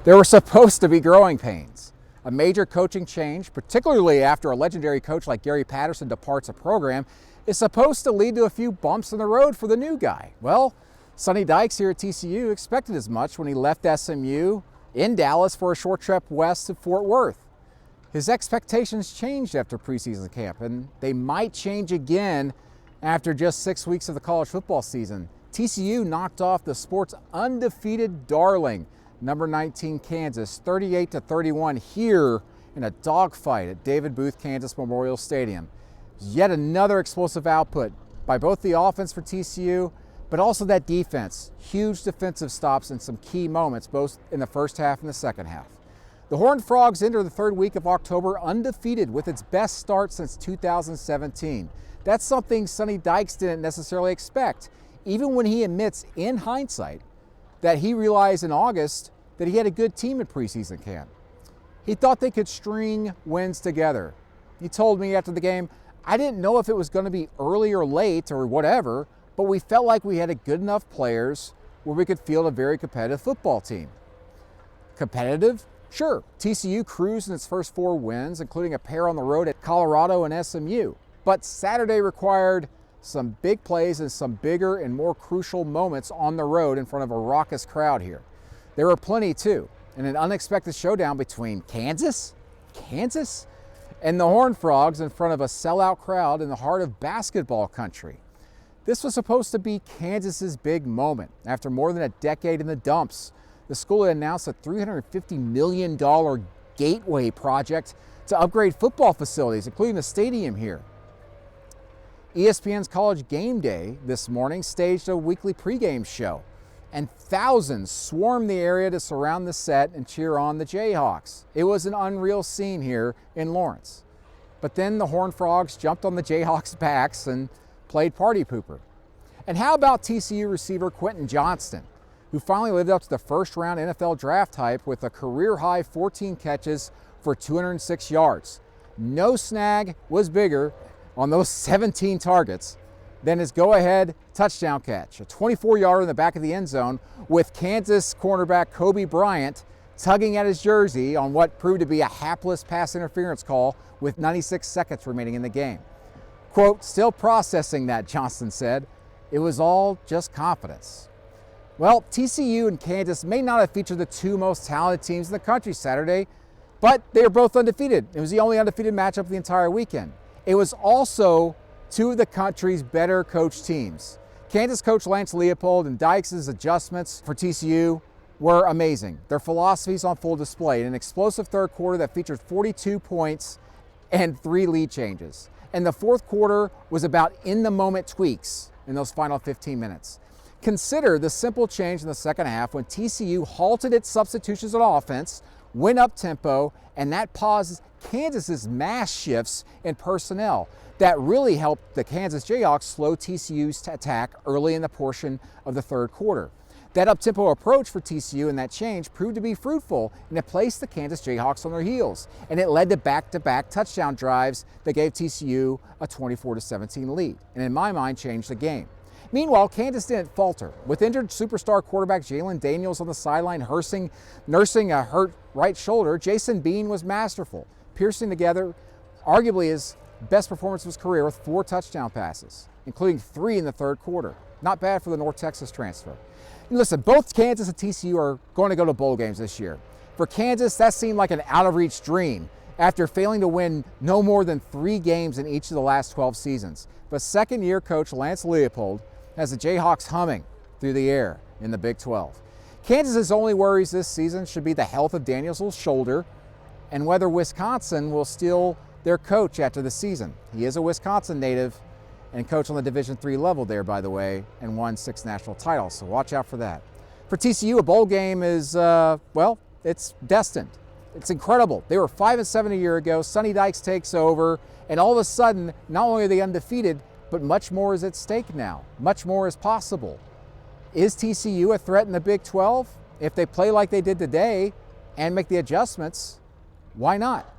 There were supposed to be growing pains. A major coaching change, particularly after a legendary coach like Gary Patterson departs a program, is supposed to lead to a few bumps in the road for the new guy. Well, Sonny Dykes here at TCU expected as much when he left SMU in Dallas for a short trip west to Fort Worth. His expectations changed after preseason camp, and they might change again after just 6 weeks of the college football season. TCU knocked off the sport's undefeated darling, number 19 Kansas, 38-31 here in a dogfight at David Booth Kansas Memorial Stadium. Yet another explosive output by both the offense for TCU, but also that defense. Huge defensive stops in some key moments, both in the first half and the second half. The Horned Frogs enter the third week of October undefeated with its best start since 2017. That's something Sonny Dykes didn't necessarily expect, even when he admits in hindsight that he realized in August that he had a good team in preseason camp. He thought they could string wins together. He told me after the game, I didn't know if it was going to be early or late or whatever, but we felt like we had a good enough players where we could field a very competitive football team. Competitive? Sure. TCU cruised in its first 4 wins, including a pair on the road at Colorado and SMU. But Saturday required some big plays and some bigger and more crucial moments on the road in front of a raucous crowd here. There were plenty too, in an unexpected showdown between Kansas, and the Horned Frogs in front of a sellout crowd in the heart of basketball country. This was supposed to be Kansas's big moment. After more than a decade in the dumps, the school had announced a $350 million gateway project to upgrade football facilities, including the stadium here. ESPN's College Game Day this morning staged a weekly pregame show, and thousands swarmed the area to surround the set and cheer on the Jayhawks. It was an unreal scene here in Lawrence. But then the Horned Frogs jumped on the Jayhawks' backs and played party pooper. And how about TCU receiver Quentin Johnston, who finally lived up to the first-round NFL draft hype with a career-high 14 catches for 206 yards. No snag was bigger on those 17 targets than his go-ahead touchdown catch, a 24-yarder in the back of the end zone with Kansas cornerback Kobe Bryant tugging at his jersey on what proved to be a hapless pass interference call with 96 seconds remaining in the game. Quote, still processing that, Johnston said. It was all just confidence. Well, TCU and Kansas may not have featured the 2 most talented teams in the country Saturday, but they were both undefeated. It was the only undefeated matchup of the entire weekend. It was also 2 of the country's better coached teams. Kansas coach Lance Leipold and Dykes' adjustments for TCU were amazing. Their philosophies on full display in an explosive third quarter that featured 42 points and 3 lead changes. And the fourth quarter was about in-the-moment tweaks in those final 15 minutes. Consider the simple change in the second half when TCU halted its substitutions on offense, went up tempo, and that paused Kansas's mass shifts in personnel. That really helped the Kansas Jayhawks slow TCU's attack early in the portion of the third quarter. That up-tempo approach for TCU and that change proved to be fruitful, and it placed the Kansas Jayhawks on their heels, and it led to back-to-back touchdown drives that gave TCU a 24-17 lead, and in my mind changed the game. Meanwhile, Kansas didn't falter. With injured superstar quarterback Jalon Daniels on the sideline nursing a hurt right shoulder, Jason Bean was masterful, piercing together arguably his best performance of his career with 4 touchdown passes, including 3 in the third quarter. Not bad for the North Texas transfer. And listen, both Kansas and TCU are going to go to bowl games this year. For Kansas, that seemed like an out-of-reach dream after failing to win no more than 3 games in each of the last 12 seasons. But second-year coach Lance Leipold has the Jayhawks humming through the air in the Big 12. Kansas's only worries this season should be the health of Daniels' shoulder and whether Wisconsin will steal their coach after the season. He is a Wisconsin native and coach on the Division III level there, by the way, and won 6 national titles, so watch out for that. For TCU, a bowl game is, well, it's destined. It's incredible. They were 5-7 a year ago. Sonny Dykes takes over, and all of a sudden, not only are they undefeated, but much more is at stake now. Much more is possible. Is TCU a threat in the Big 12? If they play like they did today and make the adjustments, why not?